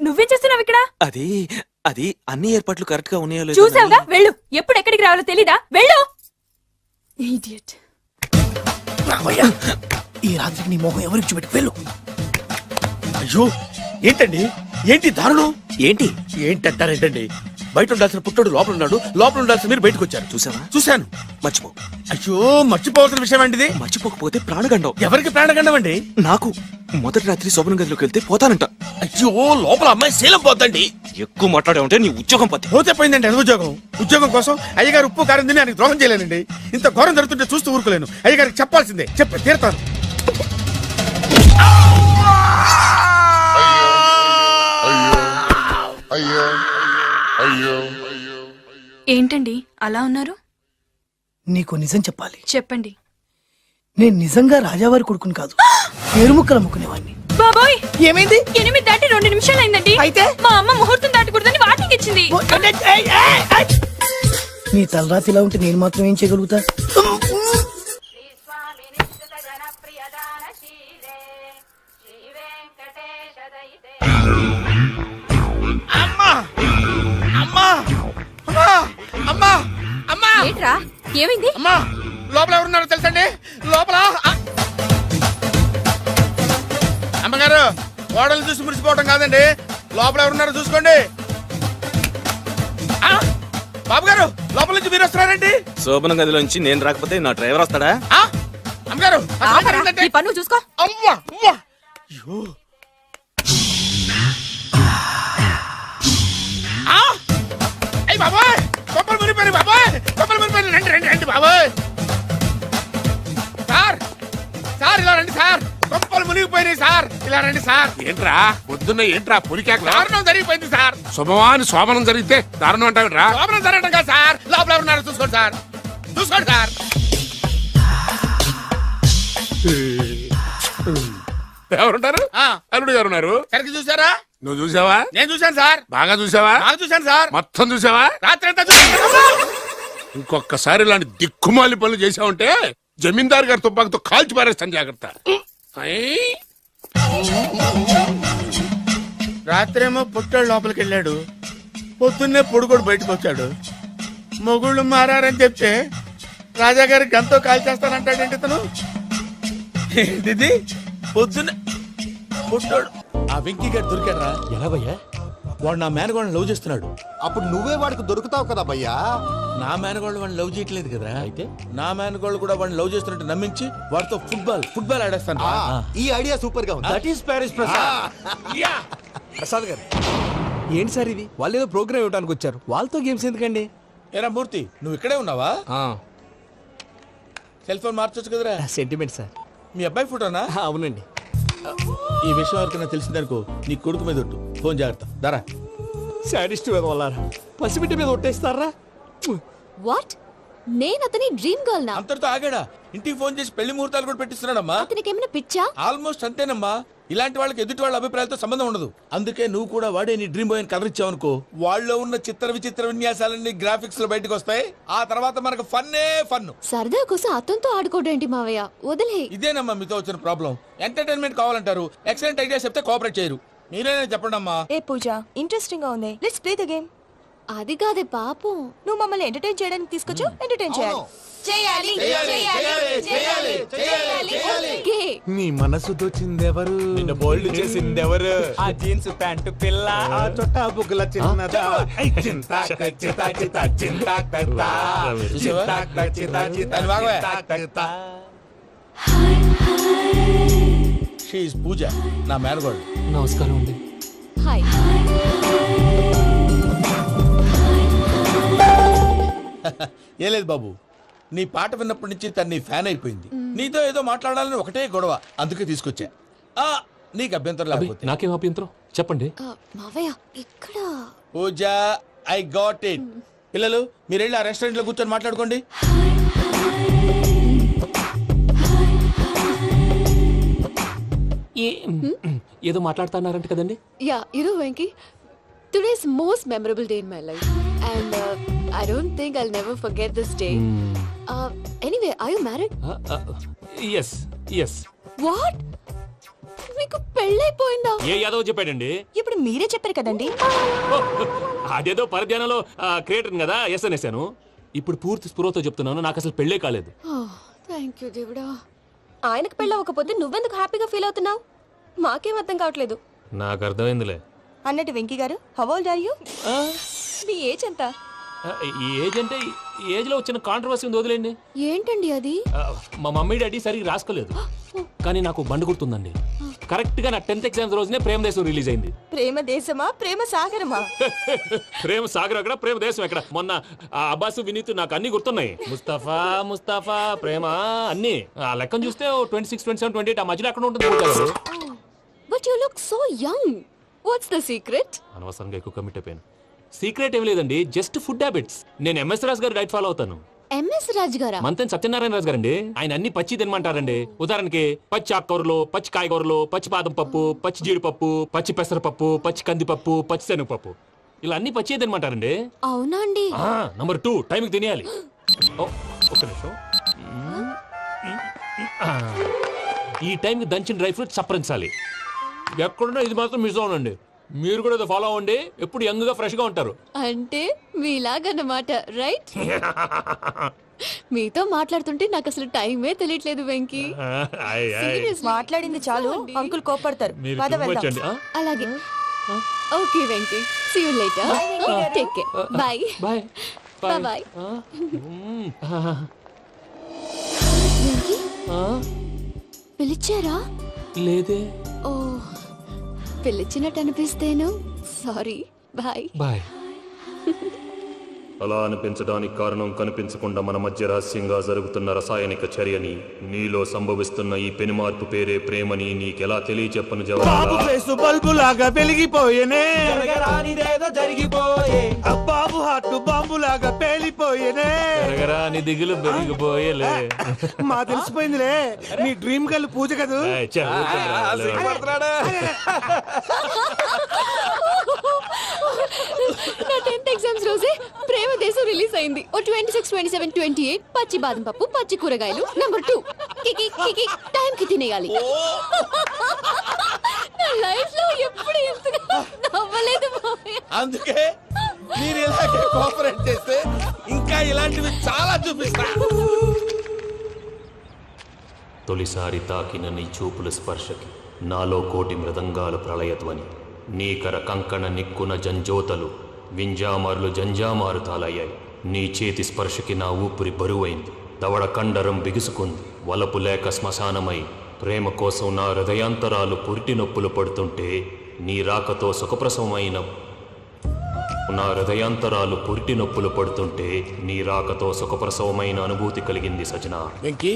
నువ్వేం చేస్తున్నావు ఇక్కడ? అది అది అన్ని ఏర్పాట్లు కరెక్ట్ గా ఉన్నాయో లేదో చూసావుగా, వెళ్ళు. ఎప్పుడు ఎక్కడికి రావాలో తెలీదా? వెళ్ళు. Idiot. రామయ్య, ఈ రాత్రికి నీ మొహం ఎవరికి చూపెట్టు. వెళ్ళు. అయ్యో ఏంటండి, ఏంటి దారుణం? ఏంటి ఏంటంటారేంటండి? బయట ఉండాల్సిన పుట్టోడు లోపల ఉన్నాడు, లోపల ఉండాల్సిన మీరు బయటకు వచ్చారు. చూసావా? చూశాను. మర్చిపో. అయ్యో మర్చిపోవాల్సిన విషయం అండి ఇది. మర్చిపోకపోతే ప్రాణగండం. ఎవరికి ప్రాణగండం అండి? నాకు మొదటి రాత్రి శోభన గదిలోకి వెళ్తే పోతానంట. అయ్యో లోపల అమ్మాయి శీలం పోద్దండి. ఎక్కువ మాట్లాడే ఉంటే నీ ఉద్యోగం పత్తి. పోతే పోయిందండి అది ఉద్యోగం. ఉద్యోగం కోసం అయ్యగారు ఉప్పు కారం తిని ఆయనకు ద్రోహం చేయలేనండి. ఇంత ఘోరం జరుగుతుంటే చూస్తూ ఊరుకోలేను. అయ్యగారికి చెప్పాల్సిందే, చెప్పి తీరుతాను. ఏంటండి అలా ఉన్నారు? నీకు నిజం చెప్పాలి. చెప్పండి. నేను నిజంగా రాజావారి కొడుకుని కాదు, పేరుముక్కలు అమ్ముకునేవాడిని. బాబోయ్, ఏమైంది? 8 దాటి 2 నిమిషాలు అయిందండి. అయితే మా అమ్మ ముహూర్తం దాటకూడదని వాటికి ఇచ్చింది. నీ తలరాతి ఇలా ఉంటే నేను మాత్రం ఏం చేయగలుగుతా? ఏంట్రా, ఏమైంది? అమ్మా లోపల ఎవరున్నారో తెలుసండి? లోపల అమ్మగారు, గోడలు చూసి మురిసిపోవడం కాదండి, లోపల ఎవరున్నారో చూసుకోండి. బాబు గారు, లోపల నుంచి మీరు వస్తున్నారండి? శోభన గదిలోంచి నేను రాకపోతే నా డ్రైవర్ వస్తాడా? అమ్మగారు అసలు ఆపరా, ఏంటంటే- నీ పన్ను చూసుకో. అవ్వా అవ్వా అయ్యో ఆ! అయ్ బాబాయ్ కొప్పలు మునిపోయి బాబాయ్ కొప్పలు మునిపోయి రండి రండి రండి బాబాయ్ సార్ సార్ ఇలా రండి సార్ కొప్పలు మునిగిపోయినాయి సార్ ఇలా రండి సార్ ఏంట్రా పొద్దున్న ఏంట్రా పులికేక దారుణం జరిగిపోయింది సార్ శుభమాని శోభనం జరిగితే దారుణం అంటావిట్రా శోభనం జరగడం కాదు సార్ లోపల ఎవరున్నారు చూసుకోండి సార్ చూసుకోండి సార్ ఎవరుంటారు అల్లుడు గారు ఉన్నారు సరిగ్గా చూసారా నువ్వు చూసావా నేను చూశాను సార్ బాగా చూసావా బాగా చూశాను సార్ మొత్తం చూసావా రాత్రి అంతా ఇంకొకసారి ఇలాంటి దిక్కుమాలి పనులు చేసావంటే జమీందారు గారి తుపాకుతో కాల్చి పారేస్తాను జాగ్రత్త రాత్రేమో పుట్టాడు లోపలికి వెళ్ళాడు, పొద్దున్నే పొడుగోడు బయటకు వచ్చాడు. మొగుళ్ళు మారని చెప్తే రాజాగారి గంతో కాల్ చేస్తానంటాడేంటి ఇతను? ఏంటిది పొద్దున్నే పుట్టాడు. ఆ వెంకీ గారు దొరికాడరా? ఎలా భయ్యా? వాడు నా మేనగోళ్ళని లవ్ చేస్తున్నాడు. అప్పుడు నువ్వే వాడికి దొరుకుతావు కదా భయ్యా. నా మేనగోళ్ళు వాడిని లవ్ చేయట్లేదు కదా, అయితే నా మేనగోళ్ళు కూడా వాడిని లవ్ చేస్తున్నట్టు నమ్మించి వాడితో ఫుట్బాల్ ఆడేస్తాను. ఈ ఐడియా సూపర్ గా ఉంది. That is Paris Prasad. Prasad గారు ఏంటి సార్ ఇది? వాళ్ళు ఏదో ప్రోగ్రామ్ ఇవ్వడానికి వచ్చారు, వాళ్ళతో గేమ్స్ ఎందుకండి? ఏరా మూర్తి, నువ్వు ఇక్కడే ఉన్నావా? సెల్ ఫోన్ మార్చొచ్చు కదరా. Sentiment sir. మీ అబ్బాయి ఫోటోనా? అవునండి. ఈ విషయం ఎవరికైనా తెలిసిందనుకో నీ కొడుకు మీద ఒట్టు. ఫోన్ జాగ్రత్త. దారా సాడిస్ట్ వాళ్ళారా, పసిబిడ్డ మీద ఒట్టేస్తారా? వాట్? నేను అతని డ్రీమ్ గర్ల్ నా? అంతటితో ఆగాడా? ఇంటికి ఫోన్ చేసి పెళ్లి ముహూర్తాలు కూడా పెట్టిస్తున్నాడమ్మా. అతనికి ఏమైనా పిచ్చా? ఆల్మోస్ట్ అంతేనమ్మా. ఇలాంటి వాళ్ళకి ఎదుటి వాళ్ళ అభిప్రాయాలతో సంబంధం ఉండదు. అందుకే నువ్వు కూడా వాడే నీ డ్రీమ్ బాయ్ అని కవర్ ఇచ్చావనుకో, వాళ్ళలో ఉన్న చిత్ర విచిత్ర విన్యాసాలన్నీ గ్రాఫిక్స్ లో బయటకు వస్తాయి. ఆ తర్వాత మనకు ఫన్నే ఫన్. సరదా కోసం అతనితో ఆడుకోడేంటి మావయ్య? వదిలే. ఇదేనమ్మా మీతో వచ్చిన ప్రాబ్లం. ఎంటర్టైన్మెంట్ కావాలంటారు, ఎక్సలెంట్ ఐడియా చెప్తే కోఆపరేట్ చేయరు. మీరేనా చెప్పండి అమ్మా. ఏ పూజ, ఇంట్రెస్టింగ్ గా ఉంది, లెట్స్ ప్లే ద గేమ్. అది కాదే పాపం, నువ్వు మమ్మల్ని ఎంటర్టైన్ చేయడానికి తీసుకొచ్చు, ఎంటర్టైన్ చేయాలి. ఓకే. నీ మనసు దోచిందెవరు? నిన్న బోల్డ్ చేసిందెవరు? ఆ జీన్స్ ప్యాంటు పిల్ల, ఆ చొట్టా బుగ్గల చిన్నదా. షీ ఈజ్ పూజ, నా మేనగోడు. నమస్కారం అండి. హాయ్. ఏ లేదు బాబు, నీ పాట విన్నప్పటి నుంచి తను నీ ఫ్యాన్ అయిపోయింది. నీతో ఏదో మాట్లాడాలని ఒకటే గొడవ, అందుకే తీసుకొచ్చా. నీకు అభ్యంతరం లేకపోతే. నాకేం అభ్యంతరం చెప్పండి. మావయ్య ఇక్కడ. పూజ, ఐ గాట్ ఇట్. పిల్లలు మీరు వెళ్ళి ఆ రెస్టారెంట్ లో కూర్చొని మాట్లాడుకోండి. ఏదో మాట్లాడుతున్నారంట కదండి? Yeah, Venky, today's most memorable day in my life, and I don't think I'll never forget this day. Anyway, are you married? yes. What? మీకు పెళ్ళైపోయిందా? ఏ యాదవ్ చెప్పాడండి? ఇప్పుడు మీరే చెప్పారు కదండి. అదేదో పరధ్యానంలో క్రియేటర్ కదా ఎస్ అనేసాను. ఇప్పుడు పూర్తి స్పృహతో చెప్తున్నాను, నాకు అసలు పెళ్ళే కాలేదు. థ్యాంక్ యూ దేవుడా. ఆయనకు పెళ్ళవకపోతే నువ్వెందుకు హ్యాపీగా ఫీల్ అవుతున్నావు? మాకేం అర్థం కావట్లేదు. నాకు అర్థమైందిలే. అన్నట్టు వెంకీ గారు, హౌ ఓల్డ్ ఆర్ యు? మీ ఏజ్ ఎంత? ఈ ఏజ్ అంటే ఏజ్ లో వచ్చిన కాంట్రవర్సీ ఉంది, వదిలేండి. ఏంటండి అది? మా మమ్మీ డాడీ సరిగ్గా రాసుకోలేదు, కానీ నాకు బండి గుర్తుందండి. కరెక్ట్ గా నా 10th ఎగ్జామ్స్ రోజునే ప్రేమ దేశం రిలీజ్ అయింది. ప్రేమ దేశమా, ప్రేమ సాగరమా? ప్రేమ సాగర్ ఎక్కడ, ప్రేమ దేశం ఎక్కడ? మొన్న అబ్బాసు వినీత్ నాకు అన్ని గుర్తున్నాయి. ముస్తఫా ప్రేమ అన్ని ఆ లెక్కను చూస్తే 26, 27, 28 ఆ మధ్యలో ఎక్కడ ఉంటుంది. But you look so young. What's the secret? అనవసరంగా ఎక్కువ కమిట్ అయిపోయాను. సీక్రెట్ ఏం లేదండి, జస్ట్ ఫుడ్ హ్యాబిట్స్. నేను ఎంఎస్ రాజు గారు డైట్ ఫాలో అవుతాను. ఎంఎస్ రాజు గారా? మంతెన్ సత్యనారాయణ రాజు గారండి. ఆయన అన్ని పచ్చి తినమంటారండి. ఉదాహరణకి పచ్చి ఆకుకూరలు, పచ్చి కాయగూరలు, పచ్చి బాదం పప్పు, పచ్చి జీడిపప్పు, పచ్చి పెసరపప్పు, పచ్చి కందిపప్పు, పచ్చి శనగపప్పు, ఇలా అన్ని పచ్చి తినమంటారండి. అవునా అండి? నంబర్ 2, టైంకి తినేయాలి. ఒక్క నిమిషం. ఈ టైంకి దంచిన డ్రై ఫ్రూట్స్ సప్పరించాలి. ఎక్కడున్నా ఇది మాత్రం మిస్ అవునండి. మీరు కూడా ఇది ఫాలో అవ్వండి, ఎప్పుడు యంగ్ గా ఫ్రెష్ గా ఉంటారు. అంటే మీలాగన్నమాట, రైట్? మీతో మాట్లాడుతుంటే నాకు అసలు టైమే తెలియట్లేదు వెంకీ. మాట్లాడింది చాలు, అంకుల్ కోపడతారు. అలాగే. Okay Venky, see you later. Take care. Bye bye. Bye. Venky, పిలిచారా? లేదే. ఓ, పిలిచినట్టు అనిపిస్తేను సారీ. బాయ్. బాయ్. అలా అనిపించడానికి కారణం కనిపించకుండా మన మధ్య రహస్యంగా జరుగుతున్న రసాయనిక చర్యని, నీలో సంభవిస్తున్న ఈ పెనుమార్పు పేరే ప్రేమని నీకెలా తెలియచెప్పను జవాబు. బల్బు లాగా వెలిగిపోయేనే, జరిగిపోయే బాబు హార్ట్ బాంబు లాగా పేలిపోయేనే. ఎరగరా నీ దిగులు పెరిగిపోయేలే. మా తెలిసిపోయిందిలే, నీ డ్రీమ్ గర్ల్ పూజ కదూ. ఏయ్, చే, ఊరుకోరా. నా 10th ఎగ్జామ్స్ రోజే ప్రేమ దేశం రిలీజ్ అయింది. ఓ 26, 27, 28 పచ్చి బాదం పప్పు, పచ్చి కూరగాయలు. నంబర్ 2 కికి కికి టైం కి తినేయాలి. నా లైఫ్ లో ఎప్పుడు ఇంతగా నవ్వలేదు మామయ్య. అందుకే మీరు ఇలాగే కోఆపరేట్ చేస్తే ఇంకా ఇలాంటివి చాలా చూపిస్తా. తొలిసారి తాకిన నీ చూపుల స్పర్శకి నాలో కోటి మృదంగాలు ప్రళయధ్వని. నీకర కంకణ నిక్కున జంజోతలు వింజామారులు జంజామారు తాలయ్యాయి. నీ చేతి స్పర్శకి నా ఊపిరి బరువైంది. దవడ కండరం బిగుసుకుంది. వలపు లేక శ్మశానమై ప్రేమ కోసం నా హృదయాంతరాలు పురిటి నొప్పులు పడుతుంటే, నీ రాకతో సుఖప్రసవమైన నా హృదయాంతరాలు పురిటి నొప్పులు పడుతుంటే నీ రాకతో సుఖప్రసవమైన అనుభూతి కలిగింది సజనా. వెంకీ,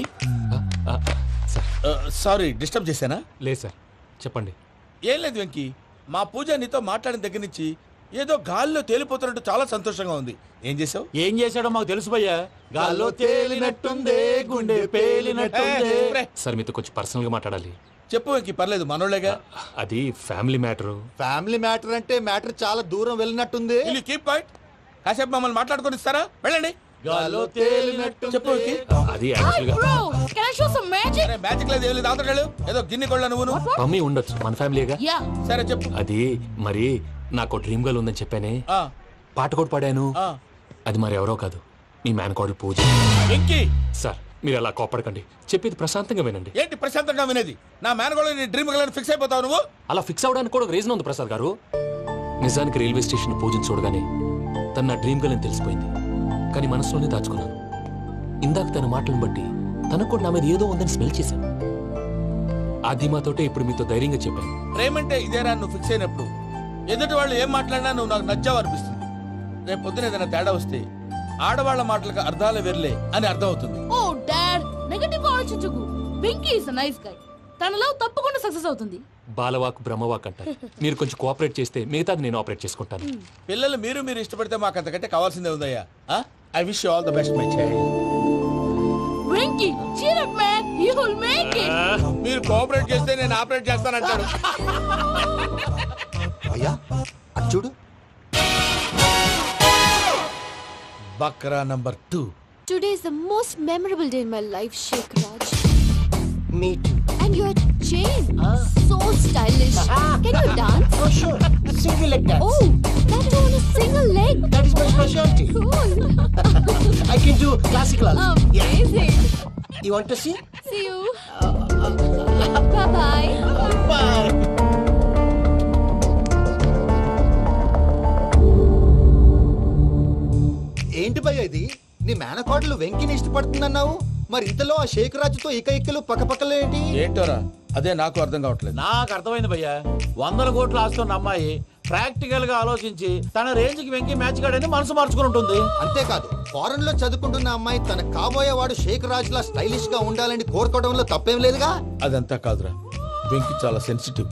సారీ డిస్టర్బ్ చేశానా? లేదు సార్, చెప్పండి. ఏం లేదు వెంకీ, మా పూజ నీతో మాట్లాడిన దగ్గర నుంచి ఏదో గాల్లో తేలిపోతున్నట్టు చాలా సంతోషంగా ఉంది. ఏం చేసావు? ఏం చేశాడో మాకు తెలుసు భయ్యా. గాల్లో తేలినట్టుందే, గుండె పేలినట్టుందే. సార్ మీతో కొంచెం పర్సనల్ గా మాట్లాడాలి. చెప్పు వెంకీ, పర్లేదు, మనోళ్ళేగా. అది ఫ్యామిలీ మ్యాటరు. ఫ్యామిలీ మ్యాటర్ అంటే మ్యాటర్ చాలా దూరం వెళ్ళినట్టుంది. Will you keep quiet? కాసేపు మమ్మల్ని మాట్లాడుకొని ఇస్తారా? వెళ్ళండి. గాల్లో తేలినట్టు చెప్పు వెంకీ. అది యాక్చువల్గా Can I show some magic? అరే మ్యాజిక్ లేదు, ఏం లేదు, అవతల ఏదో గిన్నె కొళ్ళ నువ్వును. మమ్మీ ఉండొచ్చు, మన ఫ్యామిలీగా. Yeah. సరే చెప్పు. అది మరి నాకు డ్రీమ్ గర్ల్ ఉందని చెప్పానే, ఆ, పాట కూడా పాడాను. ఆ. అది మరి ఎవరో కాదు, మీ మేనకోడలు పూజ. వెంకీ, సార్ మీరు అలా కోపడకండి, చెప్పేది ప్రశాంతంగా వినండి. ఏంటి ప్రశాంతంగా వినేది? నా మేనగోళ్ళు నీ డ్రీమ్ గర్ల్ ఫిక్స్ అయిపోతావు నువ్వు. అలా ఫిక్స్ అవడానికి కూడా ఒక రీజన్ ఉంది ప్రసాద్ గారు. నిజానికి రైల్వే స్టేషన్ పూజను చూడగానే తన నా డ్రీమ్ గర్ల్ అని తెలిసిపోయింది. కానీ మనసులోనే దాచుకున్నాను. ఇందాక తన మాటలను బట్టి తనకు కూడా నా మీద ఏదో ఉందని స్మెల్ చేశాను. ఆ ధీమాతోటే ఇప్పుడు మీతో ధైర్యంగా చెప్పాను. ప్రేమంటే ఇదేరా నువ్వు ఫిక్స్ అయినప్పుడు ఎదుటి వాళ్ళు ఏం మాట్లాడినా నువ్వు నాకు నచ్చావు అనిపిస్తుంది. రేపు పొద్దున ఏదైనా తేడా వస్తే ఆడవాళ్ల మాటలకు అర్థాలు వెర్లే అని అర్థం అవుతుంది. ఓ డాడ్, నెగటివ్ ఆలోచించకు. Venky is nice guy. తన లవ్ తప్పకుండా సక్సెస్ అవుతుంది. బాలవాక్ బ్రహ్మవాక్ అంటారు. మీరు కొంచెం కోఆపరేట్ చేస్తే మిగతాది నేను ఆపరేట్ చేసుకుంటాను. పిల్లలు మీరు ఇష్టపడితే మాకు అంతకంటే కావాల్సిందే ఉందయ్యా. I wish you all the best my child. Venky, cheer up man, you will make it. మీరు కోఆపరేట్ చేస్తే నేను ఆపరేట్ చేస్తానంటాడు. అయ్యా అది చూడు. Bakra number 2. Today is the most memorable day in my life, Sheikh Raj. Me too. And your chain, so stylish. Can you dance? Oh, sure. Single leg dance. Oh, that too on a single leg. That is my specialty. Cool. I can do classical also. Amazing. You want to see? See you. Bye-bye. Bye. ఏంటి భయ్య ఇది? నీ మేనకోడలు వెంకిని ఇష్టపడుతుందన్నావు, మరి ఇంతలో ఆ షేక్ రాజుతో ఇక్కలు పక్కపక్కలు ఏంటి? ఏంటోరా, అదే నాకు అర్థం కావట్లేదు. నాకు అర్థమైంది భయ్యా. 100 కోట్లు ఆస్తున్న అమ్మాయి ప్రాక్టికల్ గా ఆలోచించి తన రేంజ్ కి వెంకి మ్యాచ్ కాడని మనసు మార్చుకుని ఉంటుంది. అంతేకాదు, ఫారెన్ లో చదువుకుంటున్న అమ్మాయి తన కాబోయేవాడు షేక్ రాజ్ లా స్టైలిష్ గా ఉండాలని కోరుకోవడంలో తప్పేం లేదుగా. అదంతా కాదురా, వెంకి చాలా సెన్సిటివ్.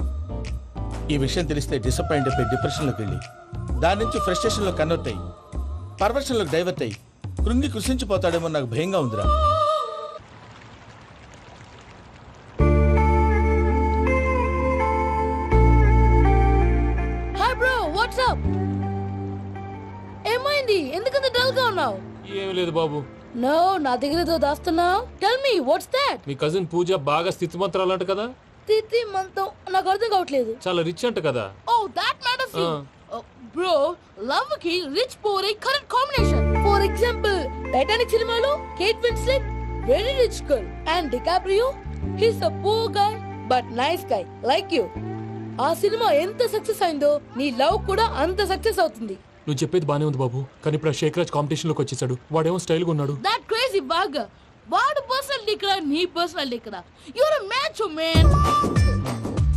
ఈ విషయం తెలిస్తే డిసప్పాయింట్ అయిపోయి డిప్రెషన్లోకి వెళ్ళి దాని నుంచి ఫ్రస్ట్రేషన్లో కన్వర్ట్ అయ్యి పర్వర్షన్లోకి డైవర్ట్ అయ్యి కృంగి కృషించిపోతాడేమో నాకు భయంగా ఉందిరా. Hi bro, what's up? ఏమైంది? ఎందుకంత డల్ గా ఉన్నావు? ఏం లేదు బాబు. నో, నా దగ్గర ఏదో దాస్తున్నావు. Tell me what's that? మీ కజిన్ పూజ బాగా స్థితిమంతరాలు అంట కదా. తిత్తి మంతం నాకు అర్థం కావట్లేదు. చాలా రిచ్ అంట కదా. Oh that matters you. Bro, love కి రిచ్ పూర్ ఏ correct combination. For example, Titanic సినిమాలో Kate Winslet very rich girl and DiCaprio he's a poor guy but nice guy like you. ఆ సినిమా ఎంత సక్సెస్ అయిందో నీ లవ్ కూడా అంత సక్సెస్ అవుతుంది. నువ్వు చెప్పేది బానే ఉంది బాబు, కానీ ఇప్పుడు షేక్ రాజ్ కాంపిటీషన్ లోకి వచ్చేసాడు. వాడేమో స్టైల్ గా ఉన్నాడు. That crazy bag. వాడు పర్సనాలిటీ ఇక్కడ, నీ పర్సనాలిటీ ఇక్కడ. You're a match man.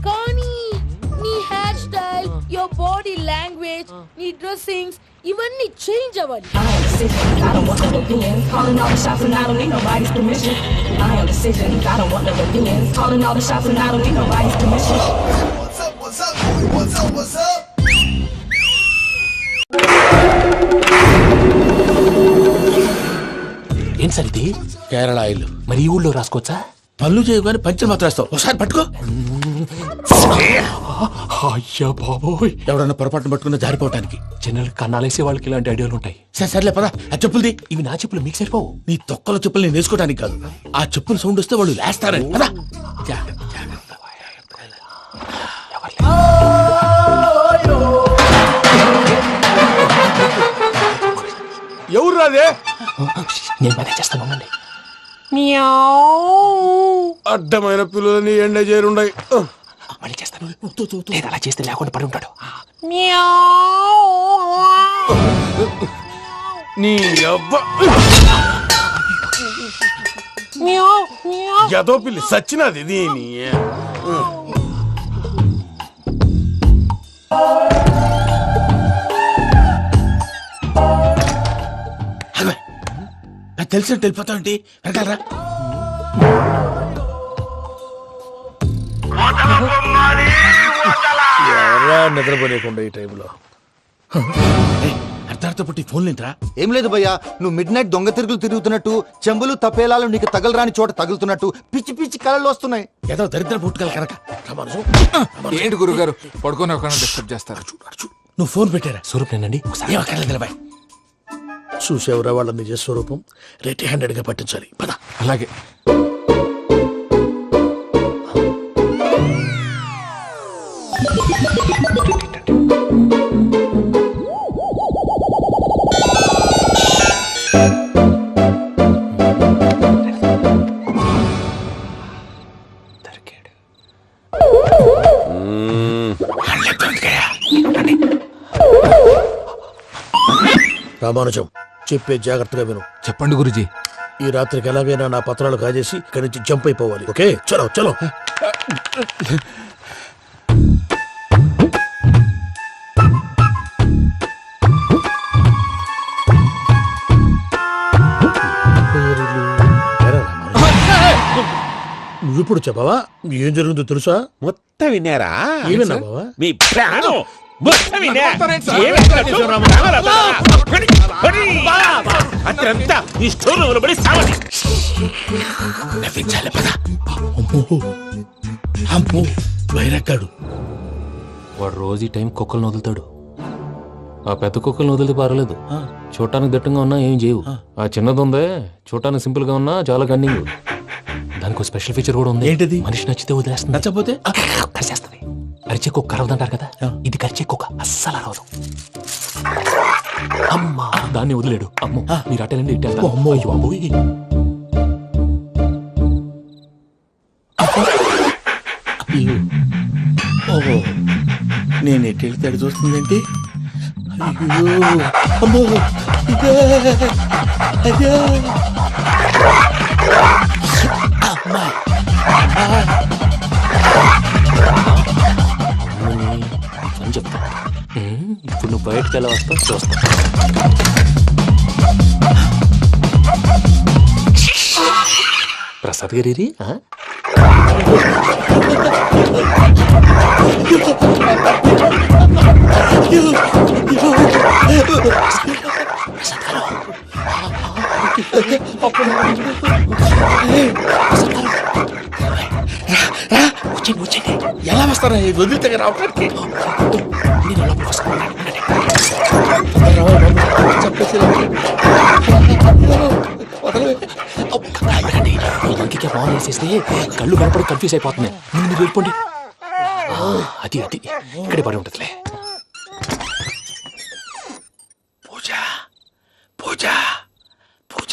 కానీ నీ hair style, your body language, నీ డ్రెస్సింగ్స్ ఇవన్నీ చేంజ్ అవ్వాలి. ఏం సార్ ఇది? కేరళ ఆయిల్. మరి ఈ ఊళ్ళో రాసుకోవచ్చా? పళ్ళు చేయవు కానీ పంచర్ మాత్రం వేస్తావు. ఒకసారి పట్టుకో. అయ్యా బాబోయ్, ఎవడన్నా పొరపాటున పట్టుకున్న జారిపోవటానికి. జనరల్ కన్నాలేసే వాళ్ళకి ఇలాంటి ఐడియాలు ఉంటాయి. సర్లే పదా, ఆ చెప్పులది. ఇవి నా చెప్పులు, మీకు సరిపోవు. నీ తొక్కల చెప్పులు నేను వేసుకోవడానికి కాదు, ఆ చెప్పులు సౌండ్ వస్తే వాళ్ళు లేస్తారని. పదా. ఎవరు రాదే? నేను మేనేజ్ చేస్తాను, ఉండండి. అడ్డమైన పిల్లలని ఎండ చేరుండయి. మళ్ళీ చేస్తాను. లేదు, అలా చేస్తే లేకుండా పడి ఉంటాడు. నీ అబ్బ ఎదో పిల్లి సచ్చినది దీని. తెలిసినట్టు వెళ్ళిపోతా ఉంటే వెనకాలరా. నిద్రపోలేకుండా ఈ టైంలో అర్ధార్థ పుట్టి ఫోన్ లేంట్రా. ఏం లేదు భయ్యా, నువ్వు మిడ్ నైట్ దొంగ తిరుగులు తిరుగుతున్నట్టు, చెంబులు తపేలాలు నీకు తగలరాని చోట తగులుతున్నట్టు పిచ్చి పిచ్చి కళలు వస్తున్నాయి. ఏదో దరిద్ర పుట్టుకల కనుక. ఏంటి గురుగారు పడుకొని ఒక డిస్టర్బ్ చేస్తారు? నువ్వు ఫోన్ పెట్టారా? స్వరూప్ నేనండి. నిలబాయ్. చూసేవరా వాళ్ళ నిజ స్వరూపం. రెట్టి హ్యాండెడ్ గా పట్టించాలి. పద. అలాగే. రామానుజం, చెప్పే జాగ్రత్తగా విను. చెప్పండి గురుజీ. ఈ రాత్రికి ఎలాగైనా నా పత్రాలు కాజేసి ఇక్కడి నుంచి జంప్ అయిపోవాలి. ఓకే, చలో చలో. నువ్విప్పుడు చెప్పవా ఏం జరుగుతుందో తెలుసా? మొత్తం విన్నారా? ఏమన్నా బావా? మీ ప్రాణం అత్యంతా ఈ స్టోర్ పడి సావని నవ్వించాలి. పద. అమ్మో వైరక్కాడు. వాడు రోజు ఈ టైం కుక్కలను వదులుతాడు. ఆ పెద్ద కుక్కలను వదిలితే పర్వాలేదు, చూడటానికి దట్టంగా ఉన్నా ఏం చేయవు. ఆ చిన్నది ఉందే, చూడటానికి సింపుల్ గా ఉన్నా చాలా కన్నింగ్. దానికి స్పెషల్ ఫీచర్ కూడా ఉంది. ఏంటిది? మనిషి నచ్చితే వదిలేస్తుంది, నచ్చపోతే కరిచేస్తుంది. అరిచే కుక్క అరవదంటారు కదా, ఇది కరిచే కుక్క అస్సలు అరవదు. అమ్మా, దాన్ని వదిలేడు. అమ్మో, మీరు అటెండి ఇటు వెళ్తారు. అమ్మో, అయ్యో అబ్బోయ్. ఓహో, నేను ఎటు వెళ్తే అటు చూస్తుందేంటి? అయ్యో అమ్మో, ఇదే అయ్యో అమ్మా. అని చెప్తా. ఇప్పుడు నువ్వు బయటకు ఎలా వస్తావు చూస్తా. ప్రసాద్ గారి వచ్చండి. ఎలా వస్తారా? వదిలితే రావడానికి ఇంటికి ఫోన్ వేసేస్తే కళ్ళు కనపడి కన్ఫ్యూజ్ అయిపోతున్నాయి. మీరు వెళ్ళిపోండి. అది అది ఇక్కడే పడి ఉంటుందిలే. పూజ పూజ పూజ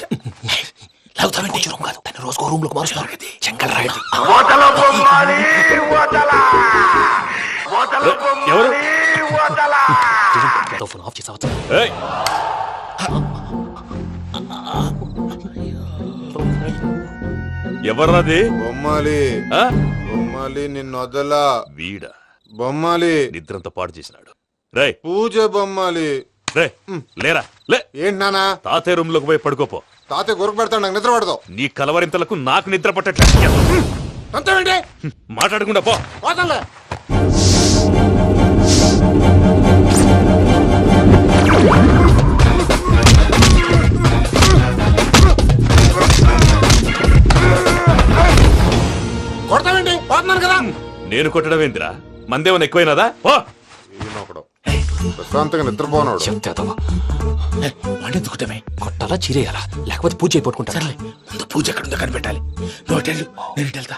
లాగుతామంటే రూమ్ కాదు, దాన్ని రోజుకో రూమ్ లోకి మారుస్తున్నారు కదా. చెంకల్ రాయడం. ఎవరు ఫోన్ ఆఫ్ చేసావచ్చు. ఎవర్రాది బొమ్మాలి ఆ? బొమ్మాలి నిన్ను వదలా వీడ బొమ్మాలి నిద్రంతా పాడు చేసినాడు. రే పూజ బొమ్మాలి రే లేరా లే. ఏంటి నానా తాతయ్య రూమ్ లోకి పోయి పడుకోపో. తాతయ్య గురకు పెడతాడు నాకు నిద్ర పడతావు నీ కలవరింతలకు నాకు నిద్ర పట్టట్లేదు. అంతేంటి మాట్లాడకుండా పో. పోతాలే కొడతావేంటి పోతున్నాను కదా నేను కొట్టడం ఏంటిరా? మందేమన్నా ఎక్కువైనదా? పో. ఈయనొకడు ప్రశాంతంగా నిద్రపోనాడు వాడెందుకుంటామే కొట్టాలా చీరేయాలా లేకపోతే పూజ అయిపోట్టుకుంటా. ముందు పూజ ఎక్కడ ఉందో కనిపెట్టాలి. నువ్వు అటు వెళ్ళు, నేను ఇటు వెళ్తా.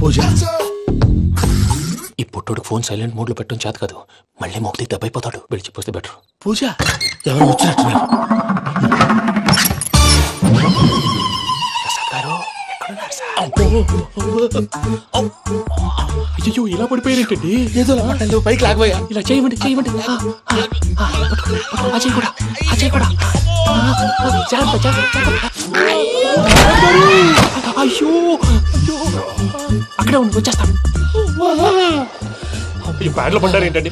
పూజ ఈ పుట్టోడు ఫోన్ సైలెంట్ మోడ్ లో పెట్టడం చేత కాదు. మళ్ళీ మోగితే దెబ్బైపోతాడు. విడిచిపోతే బెటర్. పూజ ఎవరు వచ్చినట్టున్నారు. అయ్యో ఇలా పడిపోయారేంటండి? ఏదో పట్టాలి, పైకి లాగబోయా. ఇలా చేయమండి చేయమండి. అజయ్ కూడా అజయ్ కూడా జాగ్రత్త జాగ్రత్త. అయ్యో అక్కడే ఉండి వచ్చేస్తాను. ఈ బ్యాడ్లో పడ్డారు ఏంటండి?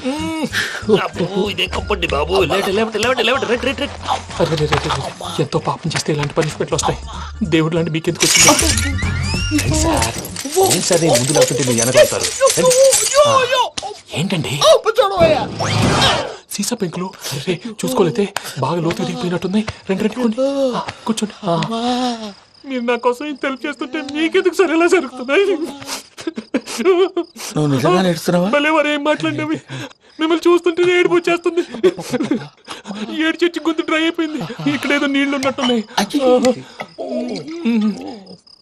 ఎంతో పాపం చేస్తే ఇలాంటి పనిష్మెంట్లు వస్తాయి. దేవుడు లాంటి మీకెందుకు వచ్చింది? సార్ ముందు లేకుంటే మీరు వెనకాడతారు. ఏంటండి సీసా పెంకులు? రే చూసుకోలేతే బాగా లోతు దిగిపోయినట్టున్నాయి. రెండు రెండు కూర్చోండి. మీరు నా కోసం ఇంత హెల్ప్ చేస్తుంటే మీకెందుకు సరే ఎలా జరుగుతున్నాయి? నువ్వు నిజంగా నేర్చుతున్నావా? భలే వారు ఏం మాట్లాడినవి. మిమ్మల్ని చూస్తుంటే ఏడుపు వచ్చేస్తుంది. ఏడు చెట్టు గొంతు డ్రై అయిపోయింది. ఇక్కడ ఏదో నీళ్లు ఉన్నట్టున్నాయి.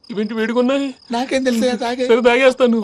ఇవేంటి వేడుకున్నాయి? నాకేం తెలుసు, తాగే. సరే తాగేస్తాను.